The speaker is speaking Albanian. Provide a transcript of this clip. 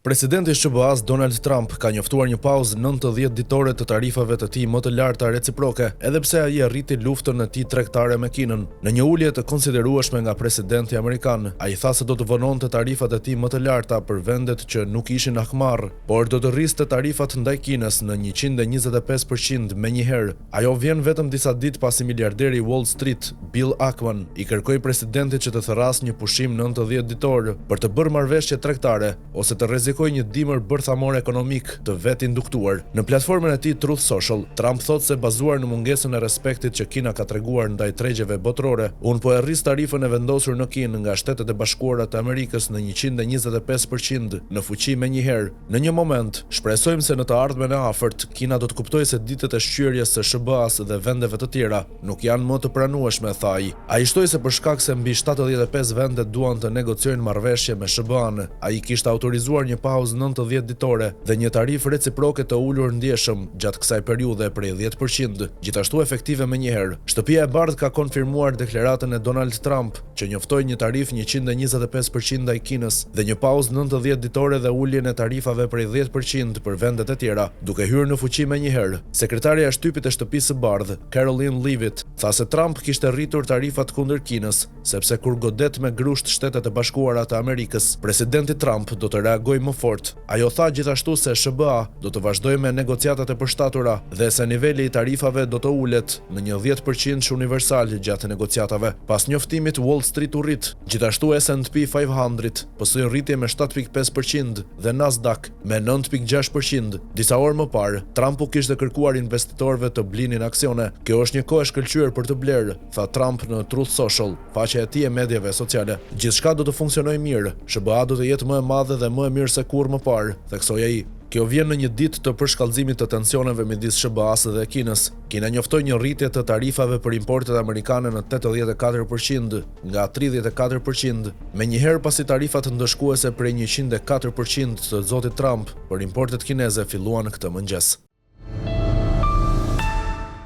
Presidenti i SBA-s Donald Trump ka njoftuar një pauzë 90 ditore të tarifave të tij më të larta reciproke, edhe pse ai arriti luftën e tij tregtare me Kinën. Në një ulje të konsiderueshme nga presidenti amerikan, ai tha se do të vononte tarifat e tij më të larta për vendet që nuk ishin akmarr, por do të rriste tarifat ndaj Kinës në 125% menjëherë. Ajo vjen vetëm disa ditë pasi miliarderi Wall Street, Bill Ackman, i kërkoi presidentit që të thërrasë një pushim 90 ditor për të bërë marrëveshje tregtare ose të rrezikojë një dimër bërthamor ekonomik të vet induktuar. Në platformën e tij Truth Social, Trump thotë se bazuar në mungesën e respektit që Kina ka treguar ndaj tregjeve botërore, unë po e rris tarifën e vendosur në Kinë nga Shtetet e Bashkuara të Amerikës në 125% në fuqi menjëherë. Në një moment, shpresojmë se në të ardhmen e afërt, Kina do të kuptojë se ditët e shqyrjes së SBA-s dhe vendeve të tjera nuk janë më të pranueshme, tha ai. Ai shtoi se për shkak se mbi 75 vende duan të negociojnë marrëveshje me SBA-n, ai kishte autorizuar një pauzë 90 ditore dhe një tarifë reciproke të ulur ndjeshëm gjatë kësaj periudhe prej 10%, gjithashtu efektive menjëherë. Shtëpia e Bardhë ka konfirmuar deklaratën e Donald Trump që njoftoi një tarifë 125% ndaj Kinës dhe një pauzë 90 ditore dhe uljen e tarifave prej 10% për vendet e tjera, duke hyrë në fuqi menjëherë. Sekretarja e shtypit e Shtëpisë së Bardhë, Karoline Leavitt, tha se Trump kishte rritur tarifat kundër Kinës, sepse kur godet me grusht Shtetet e Bashkuara të Amerikës, presidenti Trump do të reagojë më fort. Ajo tha gjithashtu se SBA do të vazhdojë me negociatat e përshtatura dhe se niveli i tarifave do të ulet në një 10% universal gjatë negociatave. Pas njoftimit, Wall Street u rrit, gjithashtu S&P 500 pësoi rritje me 7.5% dhe Nasdaq me 9.6%. Disa orë më parë, Trump u kishte kërkuar investitorëve të blinin aksione. Kjo është një kohë e shkëlqyer për të blerë, tha Trump në Truth Social, faqja e tij e mediave sociale. Gjithçka do të funksionojë mirë. SBA do të jetë më e madhe dhe më e mirë se kurrë më parë, theksoi ai. Kjo vjen në një ditë të përshkallëzimit të tensioneve midis SBA-s dhe Kinës. Kina njoftoi një rritje të tarifave për importet amerikane në 84% nga 34%, menjëherë pasi tarifat ndëshkuese prej 104% të zotit Trump për importet kineze filluan këtë mëngjes.